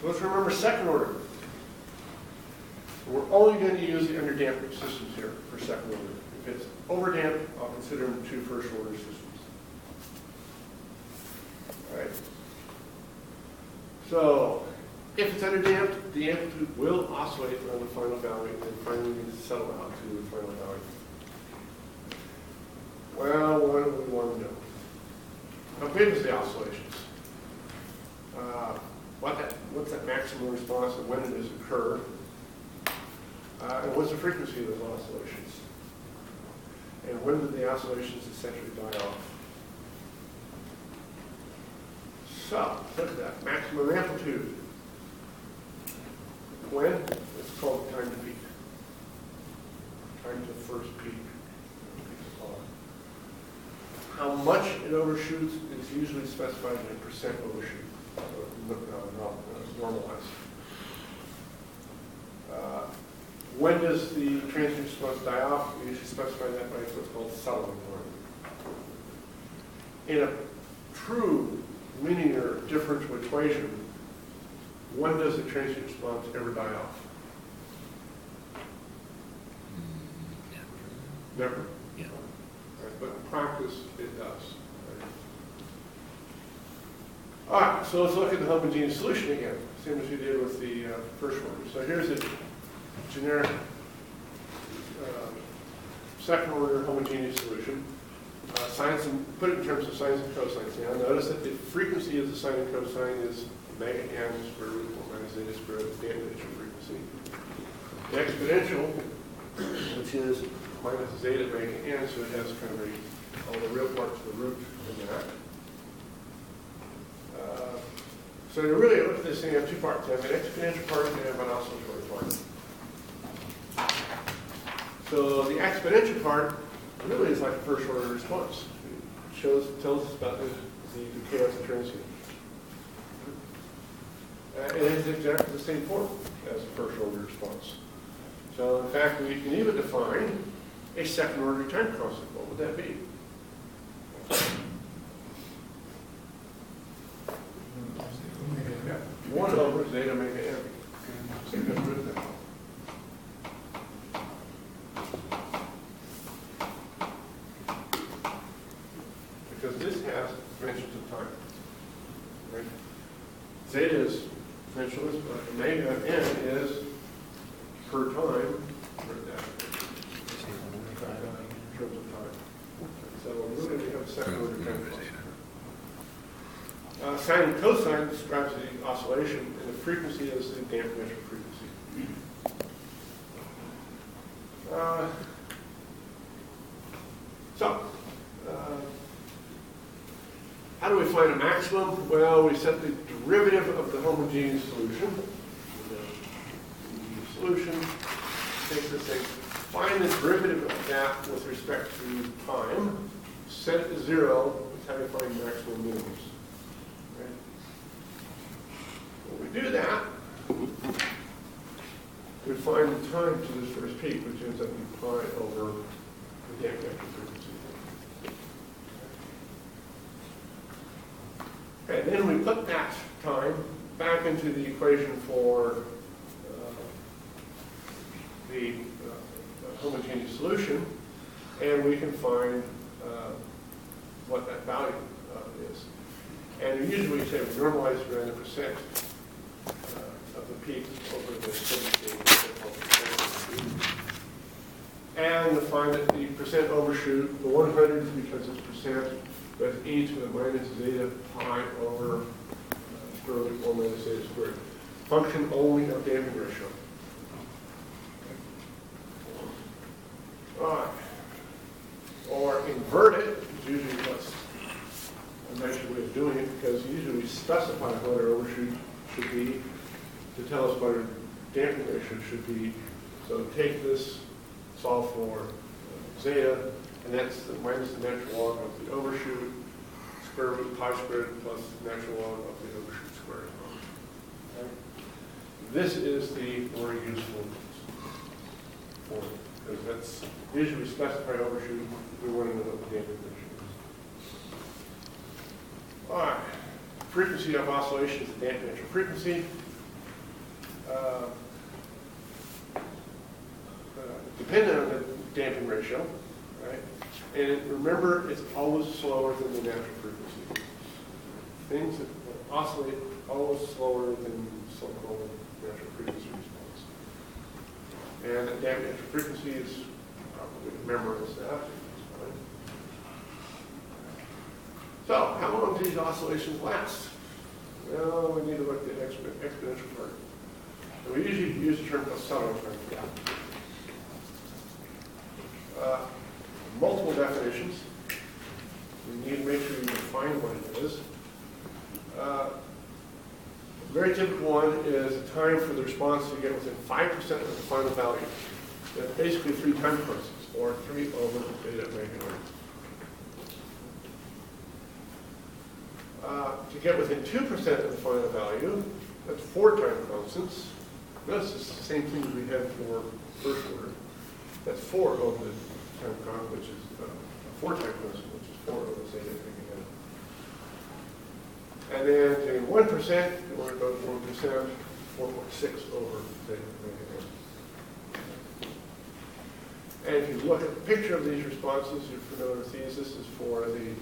Let's remember second order. We're only going to use the underdamped systems here for second order. If it's overdamped, I'll consider them two first order systems. All right. So, if it's underdamped, the amplitude will oscillate around the final value and then finally settle out to the final value. Well, what do we want to know? How big is the oscillations? What's that maximum response and when it does occur? And what's the frequency of those oscillations? And when do the oscillations essentially die off? So, look at that. Maximum amplitude. When? It's called time to peak. Time to first peak. How much it overshoots is usually specified in a percent overshoot. Normalized. When does the transient response die off? We usually specify that by what's called settling point. In a true linear differential equation, when does the transient response ever die off? Never. Yeah. Right, but in practice, it does. All right, so let's look at the homogeneous solution again, same as we did with the first one. So here's a generic second order homogeneous solution. Put it in terms of sines and cosines. Now notice that the frequency of the sine and cosine is omega n square root 1 minus zeta square root of the initial frequency. The exponential, which is minus zeta omega n, so it has kind of all the real parts of the root in that. So to really look at this thing, you have two parts. You have an exponential part and you have an oscillatory part. So the exponential part really is like a first order response. It tells us about the chaos and transient. It has exactly the same form as a first order response. So in fact, we can even define a second order time constant. What would that be? Yeah. 1 over zeta omega n. So you can put that. Because this has dimensions of time. Right? Zeta is dimensionless, but omega n is per time. In terms of time. So we're going to have a second order time constant. Sine and cosine describes the oscillation, and the frequency is the damped measure frequency. How do we find a maximum? Well, we set the derivative of the homogeneous solution. Take this thing, find the derivative of that with respect to time, set it to 0, that's how you find maximum minimums. When we do that, we find the time to this first peak, which ends up being pi over the damped measure frequency. Okay, then we put that time back into the equation for the homogeneous solution, and we can find what that value is. And usually we say we normalize around the percent of the peak over the steady state. And we find that the percent overshoot, the 100 is because it's percent, but e to the minus zeta pi over square root 1 minus zeta squared. Function only of damping ratio. All right. Or invert it, is usually what's a nicer way of doing it, because usually we specify what our overshoot should be to tell us what our damping ratio should be. So take this, solve for zeta, and that's the minus the natural log of the overshoot, square root pi squared plus natural log of the overshoot squared. Okay. This is the more useful form, because that's usually specify overshoot. We want to know what the damping ratio is. All right. Frequency of oscillation is the damping ratio frequency. dependent on the damping ratio, right? And remember, it's always slower than the natural frequency. Things that oscillate always slower than so-called natural frequency response. And the damping natural frequency is probably memorize that. So, how long do these oscillations last? Well, we need to look at the exponential part. And we usually use the term Poisson for that. Multiple definitions. We need to make sure we define what it is. A very typical one is the time for the response to get within 5% of the final value. That's basically 3 time constants, or 3 over the beta omega naught. To get within 2% of the final value, that's 4 time constants. This is the same thing we had for first order. That's 4 over the time constant, which is a 4 time constant, which is 4 over zeta omega naught. And then to 1%, you want to go to 1%, 4.6 over zeta omega naught. And if you look at the picture of these responses, you're familiar with these. This is for the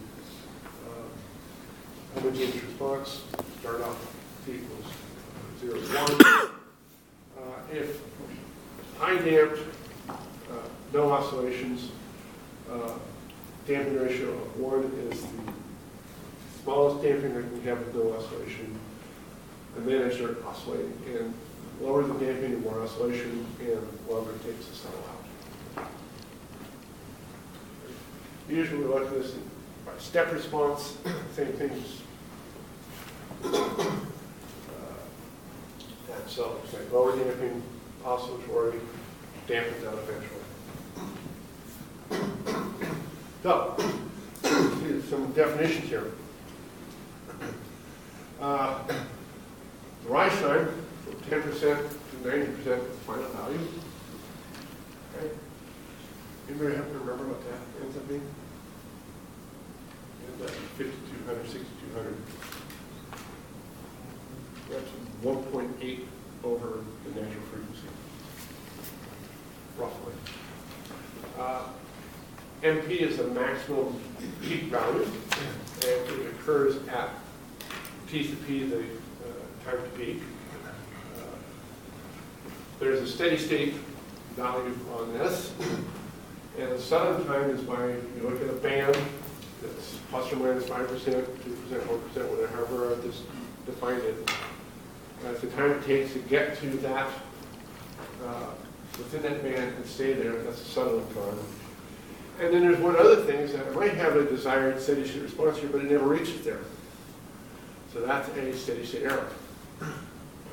homogeneous response. Start off t equals 0 to 1. If high damped, no oscillations, damping ratio of 1 is the smallest damping I can have with no oscillation. And then I start oscillating. And lower the damping, the more oscillation, and longer it takes to settle out. Usually we look at this by step response, same things. And so it's like lower damping, oscillatory, dampens out eventually. So, here's some definitions here. The rise time from 10% to 90% of the final value. Okay. Anybody happen to remember what that ends up being? 5,200, 6,200. That's 1.8 over the natural frequency, roughly. MP is the maximum peak value, and it occurs at T to P, the time to peak. There's a steady state value on this, and the setup time is by, you look at a band that's plus or minus 5%, 2%, 1%, whatever I've just defined it. That's the time it takes to get to that, within that band and stay there. That's the settling time. And then there's one other thing, is that I might have a desired steady state response here, but it never reaches there. So that's a steady state error.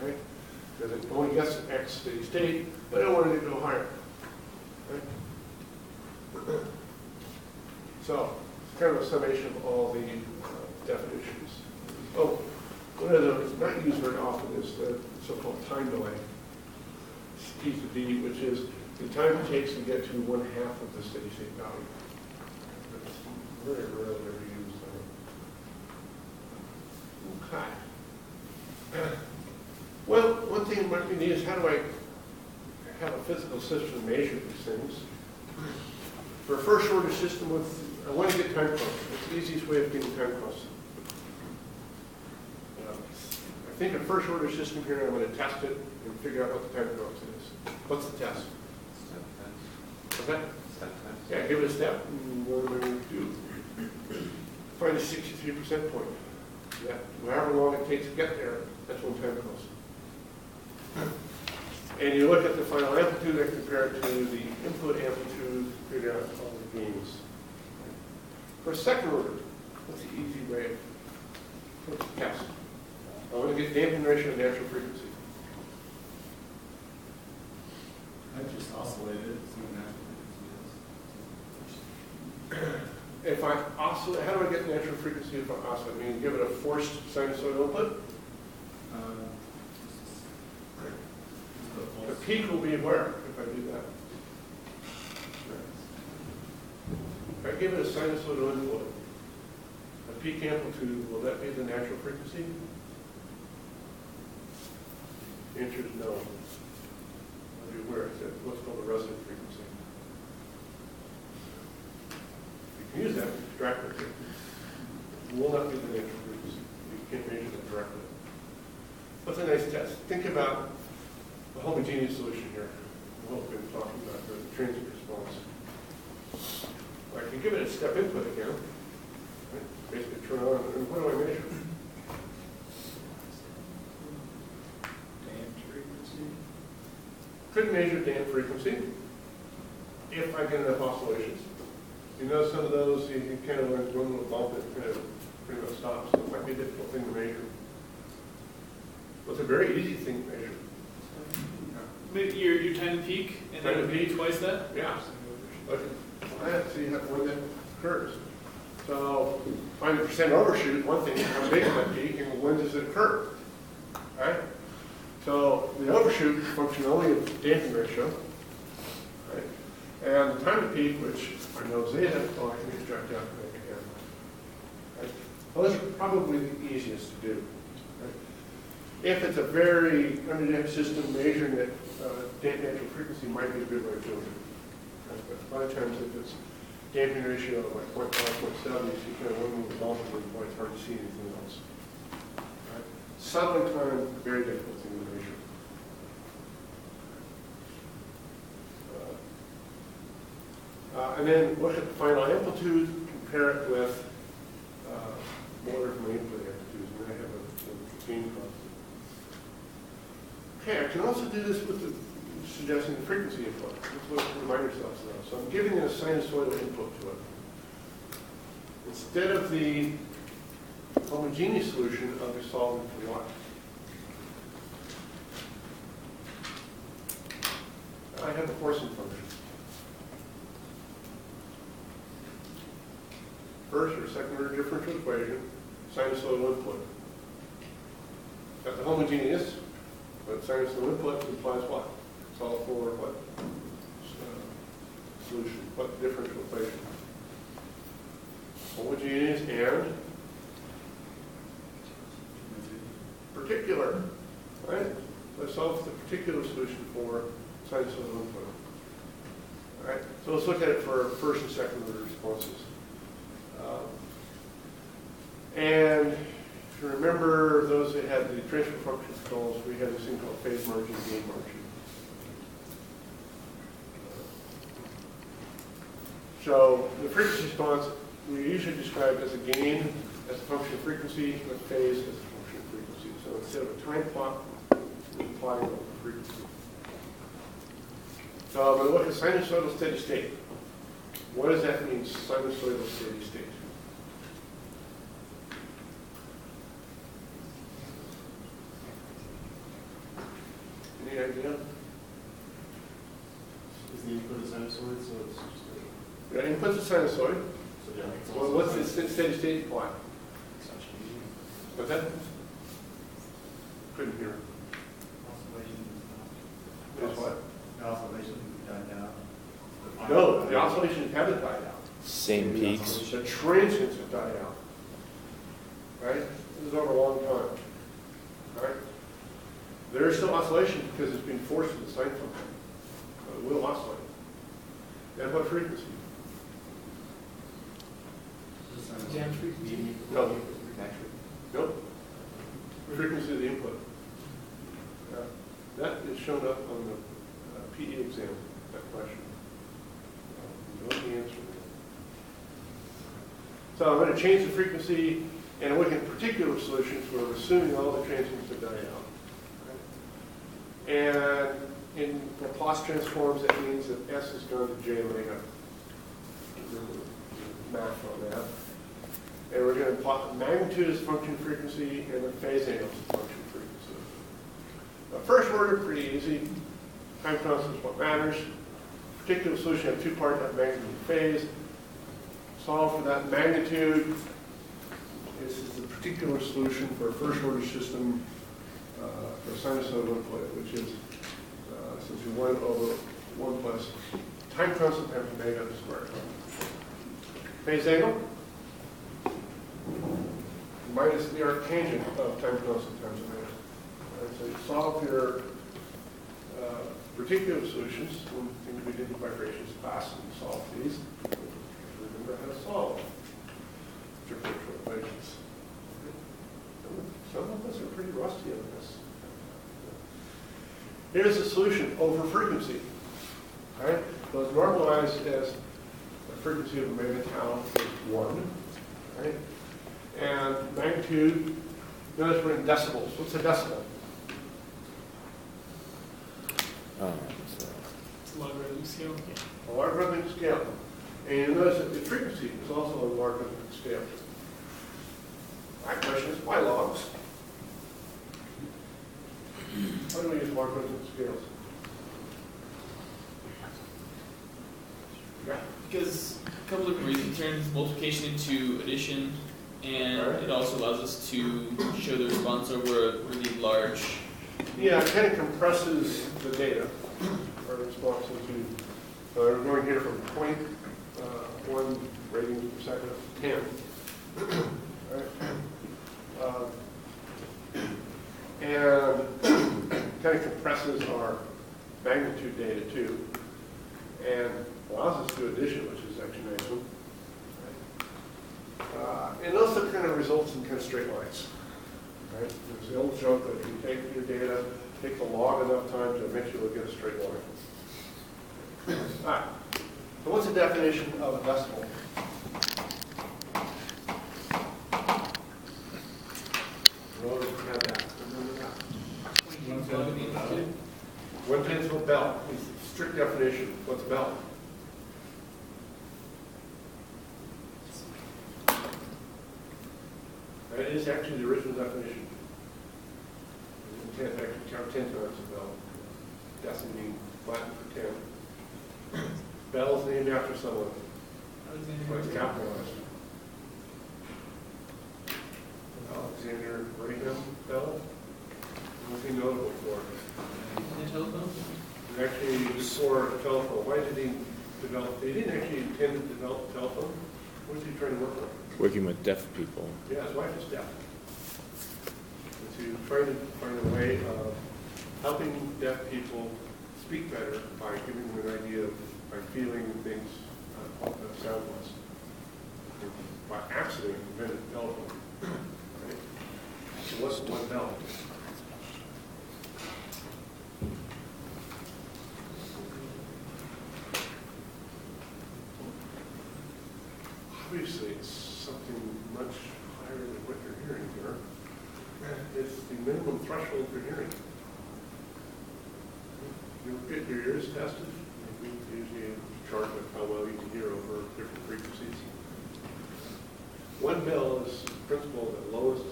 Right? Because it only gets to X steady state, but I don't want it to go higher. Right? So it's kind of a summation of all the definitions. Oh, one of those not used very often is the so-called time delay, T to D, which is the time it takes to get to 1/2 of the steady state value. It's very rarely ever used. Okay. Well, one thing that might be neat is how do I have a physical system measure these things? For a first order system I want to get time constant. It's the easiest way of getting time constant. I think a first order system here, I'm going to test it and figure out what the time constant is. What's the test? Step test. What's that? Step test. Yeah, give it a step. And what am I going to do? Find a 63% point. That, however long it takes to get there, that's one time constant. And you look at the final amplitude and compare it to the input amplitude, figure out all the gains. For a second order, what's the easy way of test? I want to get damping ratio and natural frequency. I just oscillated, see what natural frequency is. If I oscillate, how do I get natural frequency if I oscillate? I mean, give it a forced sinusoidal input? The peak will be where if I do that? If I give it a sinusoidal input, a peak amplitude, will that be the natural frequency? The answer is no. I'll be aware, it's what's called a resonant frequency. You can use that to extract it. It will not be the natural frequency. You can't measure that directly. What's a nice test? Think about the homogeneous solution here. What we've been talking about, the transient response. I can give it a step input again. Right? Basically turn on, and what do I measure? Damped frequency. Could measure damp frequency if I get enough oscillations. You know, some of those, you kind of learn one little bump, it kind of pretty much stops. So it might be a difficult thing to measure. But it's a very easy thing to measure. Maybe your time to peak, and Time to then maybe peak. twice that? Yeah. Look at that, see when that occurs. So, find the percent overshoot, one thing, how big is that peak, and when does it occur? All right? So, the overshoot is a function only of damping ratio. Right? And the time to peak, which I know zeta, oh, I can extract out and make it happen. Right? Well, those are probably the easiest to do. Right? If it's a very underdamped system, measuring that damp natural frequency might be a good way of doing it. Right? But a lot of times, if it's damping ratio of like 0.5, 0.7, you see kind of one little multiple, it's hard to see anything else. Right? Settling time, very difficult thing to measure. And then look at the final amplitude, compare it with what are my input amplitudes, and then I have a gain constant. Okay, I can also do this with suggesting the frequency input. Let's look to remind ourselves of that. So I'm giving it a sinusoidal input to it. Instead of the homogeneous solution, I'll be solving for what? I have a forcing function. First or second order differential equation, sinusoidal input. Got the homogeneous, but sinusoidal input implies what? Solve for what? Solution, what differential equation? Homogeneous and particular, right? Let's solve the particular solution for sinusoidal input. All right, so let's look at it for first and second order responses. And if you remember those that had the transfer function controls, we had this thing called phase margin, gain margin. So the frequency response we usually describe as a gain as a function of frequency, with phase as a function of frequency. So instead of a time clock, we're plotting over frequency. So I'm going to look at sinusoidal steady state. What does that mean, sinusoidal steady state? Any idea? Is the input a sinusoid, so it's just Yeah, input's a sinusoid. so yeah, it's Well, also what's the steady state plot? it's not changing. What's that? Couldn't hear. Is what? The oscillation died down. No, the oscillations haven't died out. Same peaks. The transients have died out. Right? This is over a long time. Right? There is still oscillation because it's being forced with the sine function. It will oscillate. At what frequency? Damn frequency. No. Nope. Frequency of the input. Yeah. That is shown up on the PE exam, that question. You know the answer. So I'm going to change the frequency, and I'm looking at particular solutions where we're assuming all the transients have died out. And in Laplace transforms, that means that S has gone to J omega. Math on that. And we're going to plot the magnitude as function frequency and the phase angle as function frequency. Now, first order, pretty easy. Time constant is what matters. Particular solution have two parts, have magnitude and phase. Solve for that magnitude. This is the particular solution for a first order system for sinusoidal input, which is essentially 1 over 1 plus time constant times omega squared. Phase angle minus the arctangent of time constant times omega. Right, so you solve solve your particular solutions, when things we did in vibrations class and solve these, remember how to solve differential equations. Some of us are pretty rusty on this. Here's the solution over frequency. All right? So it's normalized as the frequency of omega tau is 1. Right? And magnitude, notice we're in decibels. What's a decibel? It's a logarithmic scale. A logarithmic scale. And you notice that the frequency is also a logarithmic scale. My question is, why logs? Why do we use logarithmic scales? Yeah. Because a couple of reasons. It turns multiplication into addition, and Right. it also allows us to show the response over a really large. Yeah, it kind of compresses the data, our response into, we're going here from 0.1 radians per second up to 10. Right. And kind of compresses our magnitude data too, and allows us to do addition, which is actually a nice one. Right. And also kind of results in kind of straight lines. Right? There's the old joke that if you take your data, take the log enough times, eventually you'll get a straight line. All right. So what's the definition of a decimal? Well, we have that. Remember that. 1/10 of a bell. It's a strict definition. What's a bell? That is actually the original definition. You can't actually count 10 times a bell. Decimal Latin for 10. Bell is named after someone. But it's capitalized. Alexander Graham Bell. What's he notable for? The telephone? Actually, before a telephone. Why did he develop? He didn't actually intend to develop a telephone. What was he trying to work on? Working with deaf people. Yeah, his wife is deaf. And so he was trying to find a way of helping deaf people speak better by giving them an idea of, by feeling things soundless. By accident, he invented the telephone. Right? It wasn't one bell. Obviously, it's something much higher than what you're hearing here. It's the minimum threshold for hearing. You get your ears tested, we usually chart with how well you can hear over different frequencies. 1 bell is the principle of the lowest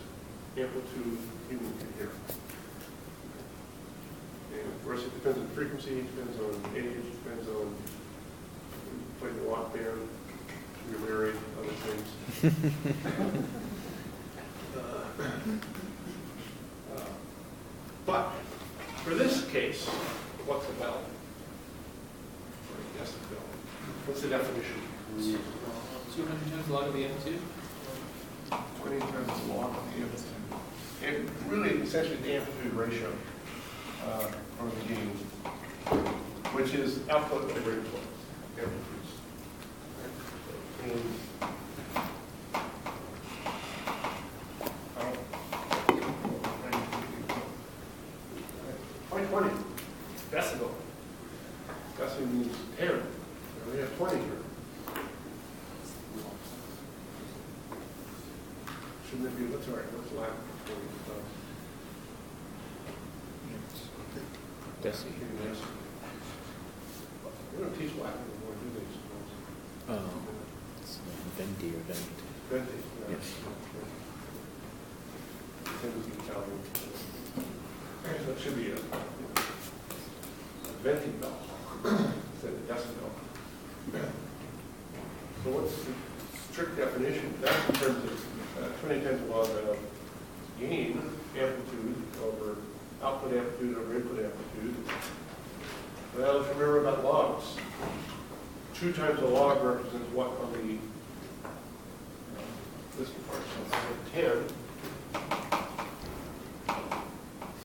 amplitude human can hear. And of course, it depends on frequency, it depends on age, it depends on playing the rock band. You're married, other things. But for this case, what's a bell? Yes, a bell. What's the definition? 200 times log of the amplitude? 20 times the log of the amplitude. And really, essentially, the amplitude ratio, or the gain, which is output over input amplitudes. And 20 decibel. Decibel means 10. And we have 20 here. Shouldn't it be, what's all right, what's Latin for 20? Deci. We don't teach Latin anymore, do they, suppose? It's Venti or Venti. Venti, yeah. Yes. Tends to be Italian. So it should be a Venti bell instead of decibel. So what's the strict definition? That's in terms of 20 times the log of gain amplitude over output amplitude over input amplitude. Well, if you remember about logs, 2 times the log represents what on the this part? So 10